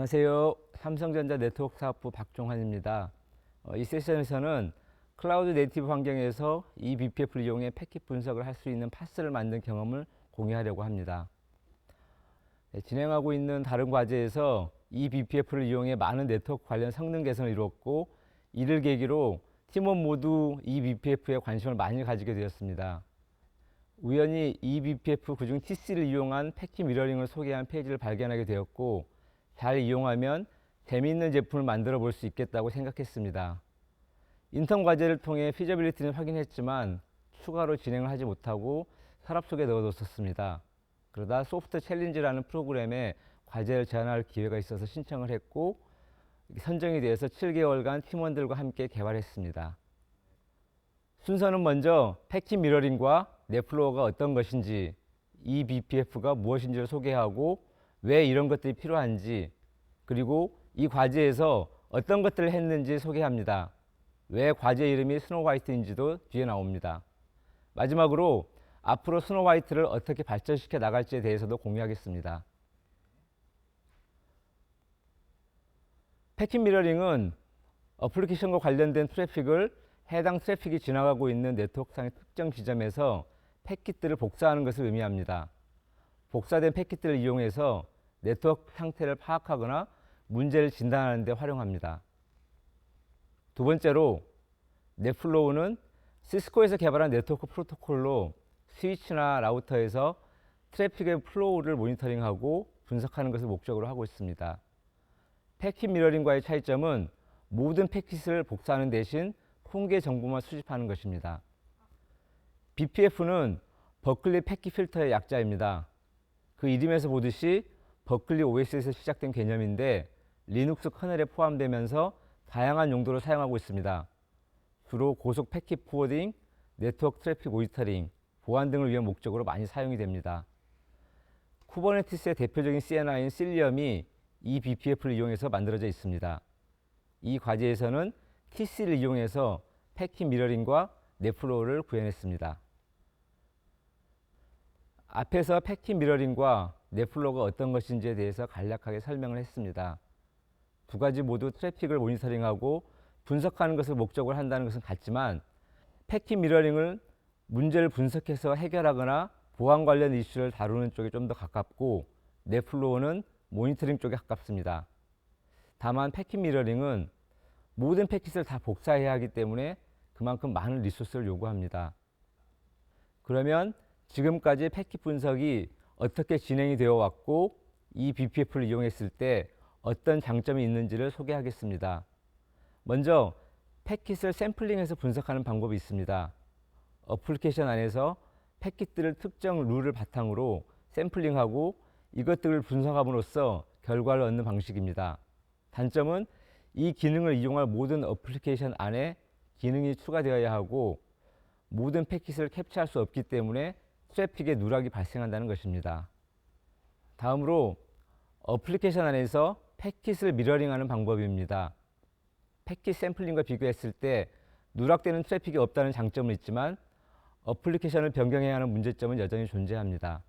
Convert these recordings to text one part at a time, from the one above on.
안녕하세요. 삼성전자 네트워크 사업부 박종환입니다. 이 세션에서는 클라우드 네이티브 환경에서 이 BPF를 이용해 패킷 분석을 할 수 있는 파스를 만든 경험을 공유하려고 합니다. 진행하고 있는 다른 과제에서 이 BPF를 이용해 많은 네트워크 관련 성능 개선을 이루었고, 이를 계기로 팀원 모두 이 BPF에 관심을 많이 가지게 되었습니다. 우연히 이 BPF 그중 TC를 이용한 패킷 미러링을 소개한 페이지를 발견하게 되었고, 잘 이용하면 재미있는 제품을 만들어 볼 수 있겠다고 생각했습니다. 인턴 과제를 통해 피저빌리티는 확인했지만 추가로 진행을 하지 못하고 서랍 속에 넣어뒀었습니다. 그러다 소프트 챌린지라는 프로그램에 과제를 제안할 기회가 있어서 신청을 했고, 선정이 돼서 7개월간 팀원들과 함께 개발했습니다. 순서는 먼저 패킷 미러링과 넷플로어가 어떤 것인지, 이 BPF가 무엇인지를 소개하고 왜 이런 것들이 필요한지, 그리고 이 과제에서 어떤 것들을 했는지 소개합니다. 왜 과제 이름이 스노우 화이트인지도 뒤에 나옵니다. 마지막으로 앞으로 스노우 화이트를 어떻게 발전시켜 나갈지에 대해서도 공유하겠습니다. 패킷 미러링은 어플리케이션과 관련된 트래픽을 해당 트래픽이 지나가고 있는 네트워크상의 특정 지점에서 패킷들을 복사하는 것을 의미합니다. 복사된 패킷들을 이용해서 네트워크 상태를 파악하거나 문제를 진단하는 데 활용합니다. 두 번째로, 넷플로우는 시스코에서 개발한 네트워크 프로토콜로 스위치나 라우터에서 트래픽의 플로우를 모니터링하고 분석하는 것을 목적으로 하고 있습니다. 패킷 미러링과의 차이점은 모든 패킷을 복사하는 대신 통계 정보만 수집하는 것입니다. BPF는 버클리 패킷 필터의 약자입니다. 그 이름에서 보듯이 버클리 OS에서 시작된 개념인데 리눅스 커널에 포함되면서 다양한 용도로 사용하고 있습니다. 주로 고속 패킷 포워딩, 네트워크 트래픽 모니터링, 보안 등을 위한 목적으로 많이 사용이 됩니다. 쿠버네티스의 대표적인 CNI인 실리엄이 이 BPF를 이용해서 만들어져 있습니다. 이 과제에서는 TC를 이용해서 패킷 미러링과 넷플로우를 구현했습니다. 앞에서 패킷 미러링과 넷플로우가 어떤 것인지에 대해서 간략하게 설명을 했습니다. 두 가지 모두 트래픽을 모니터링하고 분석하는 것을 목적으로 한다는 것은 같지만, 패킷 미러링을 문제를 분석해서 해결하거나 보안 관련 이슈를 다루는 쪽에 좀 더 가깝고, 넷플로우는 모니터링 쪽에 가깝습니다. 다만 패킷 미러링은 모든 패킷을 다 복사해야 하기 때문에 그만큼 많은 리소스를 요구합니다. 그러면 지금까지 패킷 분석이 어떻게 진행이 되어 왔고, 이 BPF를 이용했을 때 어떤 장점이 있는지를 소개하겠습니다. 먼저 패킷을 샘플링해서 분석하는 방법이 있습니다. 어플리케이션 안에서 패킷들을 특정 룰을 바탕으로 샘플링하고 이것들을 분석함으로써 결과를 얻는 방식입니다. 단점은 이 기능을 이용할 모든 어플리케이션 안에 기능이 추가되어야 하고 모든 패킷을 캡처할 수 없기 때문에 트래픽의 누락이 발생한다는 것입니다. 다음으로 어플리케이션 안에서 패킷을 미러링하는 방법입니다. 패킷 샘플링과 비교했을 때 누락되는 트래픽이 없다는 장점은 있지만 어플리케이션을 변경해야 하는 문제점은 여전히 존재합니다.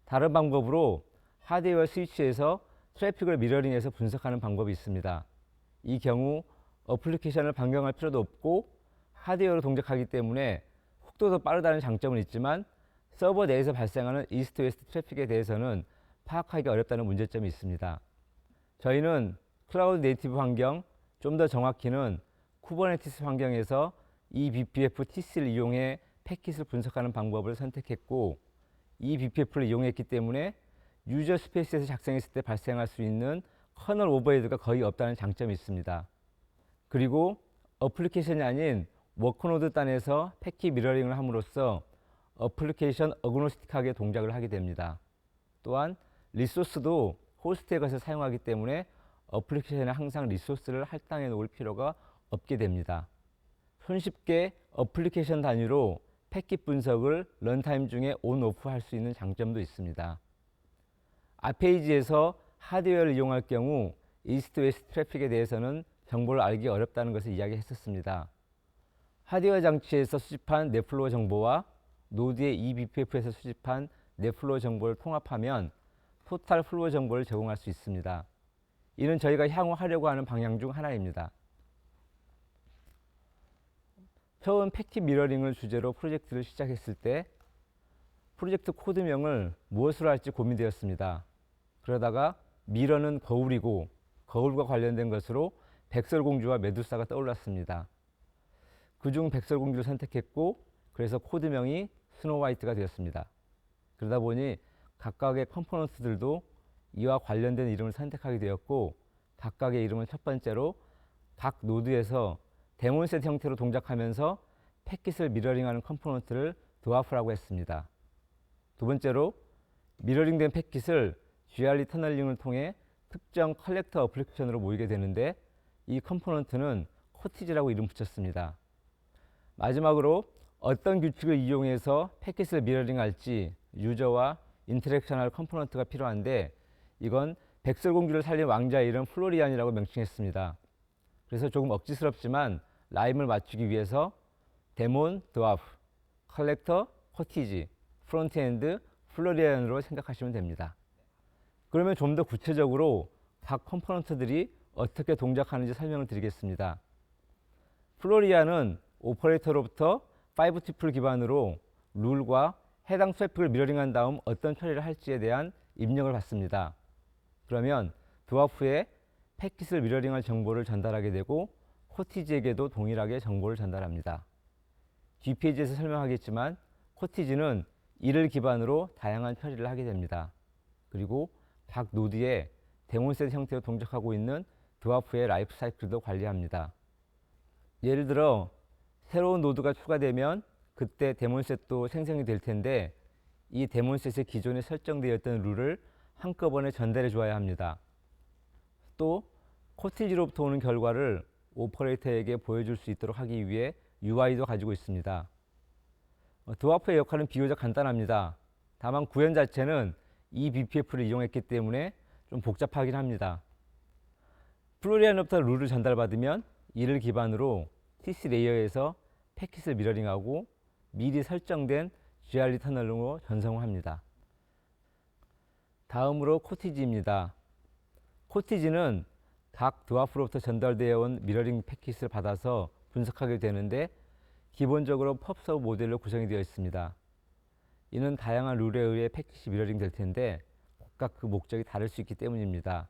다른 방법으로 하드웨어 스위치에서 트래픽을 미러링해서 분석하는 방법이 있습니다. 이 경우 어플리케이션을 변경할 필요도 없고 하드웨어로 동작하기 때문에 속도도 빠르다는 장점은 있지만 서버 내에서 발생하는 이스트 웨스트 트래픽에 대해서는 파악하기 어렵다는 문제점이 있습니다. 저희는 클라우드 네이티브 환경, 좀 더 정확히는 쿠버네티스 환경에서 이 BPF TC를 이용해 패킷을 분석하는 방법을 선택했고, 이 BPF를 이용했기 때문에 유저 스페이스에서 작성했을 때 발생할 수 있는 커널 오버헤드가 거의 없다는 장점이 있습니다. 그리고 어플리케이션이 아닌 워크노드 단에서 패킷 미러링을 함으로써 어플리케이션 어그노스틱하게 동작을 하게 됩니다. 또한 리소스도 호스트의 것을 사용하기 때문에 어플리케이션에 항상 리소스를 할당해 놓을 필요가 없게 됩니다. 손쉽게 어플리케이션 단위로 패킷 분석을 런타임 중에 온, 오프 할 수 있는 장점도 있습니다. 앞 페이지에서 하드웨어를 이용할 경우 이스트 웨스트 트래픽에 대해서는 정보를 알기 어렵다는 것을 이야기했었습니다. 하드웨어 장치에서 수집한 넷플로어 정보와 노드의 eBPF에서 수집한 넷플로어 정보를 통합하면 토탈 플로어 정보를 제공할 수 있습니다. 이는 저희가 향후 하려고 하는 방향 중 하나입니다. 처음 패킷 미러링을 주제로 프로젝트를 시작했을 때 프로젝트 코드명을 무엇으로 할지 고민되었습니다. 그러다가 미러는 거울이고 거울과 관련된 것으로 백설공주와 메두사가 떠올랐습니다. 그중 백설공주를 선택했고 그래서 코드명이 스노우화이트가 되었습니다. 그러다 보니 각각의 컴포넌트들도 이와 관련된 이름을 선택하게 되었고 각각의 이름은 첫 번째로 각 노드에서 데몬셋 형태로 동작하면서 패킷을 미러링하는 컴포넌트를 드와프라고 했습니다. 두 번째로 미러링된 패킷을 GRD 터널링을 통해 특정 컬렉터 어플리케이션으로 모이게 되는데 이 컴포넌트는 코티지라고 이름 붙였습니다. 마지막으로 어떤 규칙을 이용해서 패킷을 미러링할지 유저와 인터랙션할 컴포넌트가 필요한데 이건 백설공주를 살린 왕자의 이름 플로리안이라고 명칭했습니다. 그래서 조금 억지스럽지만 라임을 맞추기 위해서 데몬, 드와프, 컬렉터, 코티지, 프론트엔드, 플로리안으로 생각하시면 됩니다. 그러면 좀 더 구체적으로 각 컴포넌트들이 어떻게 동작하는지 설명을 드리겠습니다. 플로리안은 오퍼레이터로부터 5투플 기반으로 룰과 해당 트래픽을 미러링한 다음 어떤 처리를 할지에 대한 입력을 받습니다. 그러면 드와프에 패킷을 미러링할 정보를 전달하게 되고 코티지에게도 동일하게 정보를 전달합니다. 뒷페이지에서 설명하겠지만 코티지는 이를 기반으로 다양한 처리를 하게 됩니다. 그리고 각 노드에 데몬셋 형태로 동작하고 있는 드와프의 라이프 사이클도 관리합니다. 예를 들어 새로운 노드가 추가되면 그때 데몬셋도 생성이 될 텐데 이 데몬셋에 기존에 설정되어 있던 룰을 한꺼번에 전달해 주어야 합니다. 또 코티지로부터 오는 결과를 오퍼레이터에게 보여줄 수 있도록 하기 위해 UI도 가지고 있습니다. 드와프의 역할은 비교적 간단합니다. 다만 구현 자체는 이 BPF를 이용했기 때문에 좀 복잡하긴 합니다. 플로리안으로부터 룰을 전달받으면 이를 기반으로 TC 레이어에서 패킷을 미러링하고 미리 설정된 GRD 터널로 전송합니다. 다음으로 코티지입니다. 코티지는 각 드와프로부터 전달되어 온 미러링 패킷을 받아서 분석하게 되는데 기본적으로 펍서브 모델로 구성이 되어 있습니다. 이는 다양한 룰에 의해 패킷이 미러링 될 텐데 각각 그 목적이 다를 수 있기 때문입니다.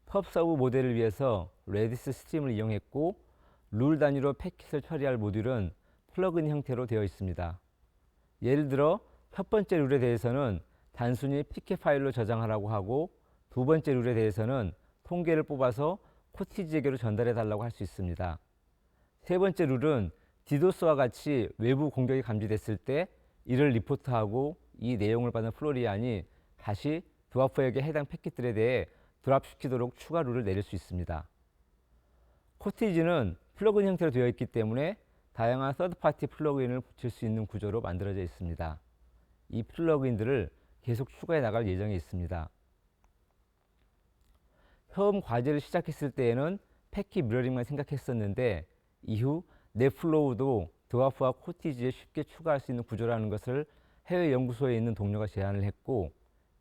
펍서브 모델을 위해서 레디스 스트림을 이용했고 룰 단위로 패킷을 처리할 모듈은 플러그인 형태로 되어 있습니다. 예를 들어 첫 번째 룰에 대해서는 단순히 PK 파일로 저장하라고 하고 두 번째 룰에 대해서는 통계를 뽑아서 코티지에게로 전달해 달라고 할 수 있습니다. 세 번째 룰은 디도스와 같이 외부 공격이 감지됐을 때 이를 리포트하고 이 내용을 받은 플로리안이 다시 드와프에게 해당 패킷들에 대해 드랍시키도록 추가 룰을 내릴 수 있습니다. 코티지는 플러그인 형태로 되어 있기 때문에 다양한 서드파티 플러그인을 붙일 수 있는 구조로 만들어져 있습니다. 이 플러그인들을 계속 추가해 나갈 예정에 있습니다. 처음 과제를 시작했을 때에는 패킷 미러링만 생각했었는데 이후 넷플로우도 드와프와 코티지에 쉽게 추가할 수 있는 구조라는 것을 해외 연구소에 있는 동료가 제안을 했고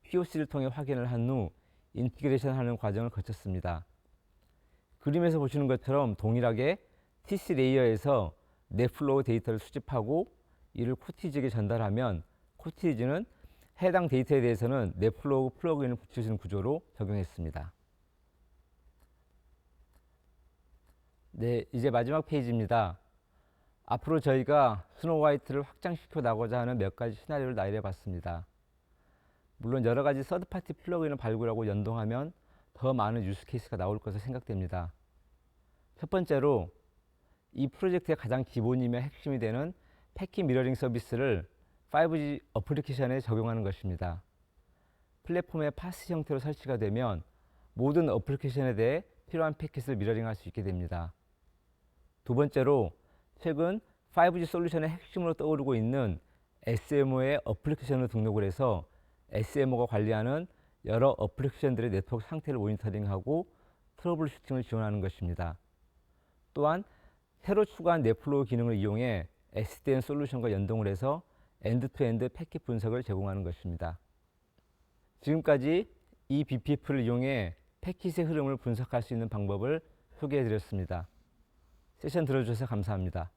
POC를 통해 확인을 한 후 인티그레이션하는 과정을 거쳤습니다. 그림에서 보시는 것처럼 동일하게 TC 레이어에서 넷플로우 데이터를 수집하고 이를 코티지에게 전달하면 코티지는 해당 데이터에 대해서는 넷플로우 플러그인을 붙일 수 있는 구조로 적용했습니다. 네, 이제 마지막 페이지입니다. 앞으로 저희가 스노우화이트를 확장시켜 나가고자 하는 몇 가지 시나리오를 나열해 봤습니다. 물론 여러 가지 서드파티 플러그인을 발굴하고 연동하면 더 많은 유스 케이스가 나올 것으로 생각됩니다. 첫 번째로 이 프로젝트의 가장 기본이며 핵심이 되는 패킷 미러링 서비스를 5G 어플리케이션에 적용하는 것입니다. 플랫폼의 파스 형태로 설치가 되면 모든 어플리케이션에 대해 필요한 패킷을 미러링할 수 있게 됩니다. 두 번째로 최근 5G 솔루션의 핵심으로 떠오르고 있는 SMO의 어플리케이션을 등록을 해서 SMO가 관리하는 여러 어플리케이션들의 네트워크 상태를 모니터링하고 트러블 슈팅을 지원하는 것입니다. 또한 새로 추가한 넷플로우 기능을 이용해 SDN 솔루션과 연동을 해서 엔드투엔드 패킷 분석을 제공하는 것입니다. 지금까지 이 BPF를 이용해 패킷의 흐름을 분석할 수 있는 방법을 소개해 드렸습니다. 세션 들어주셔서 감사합니다.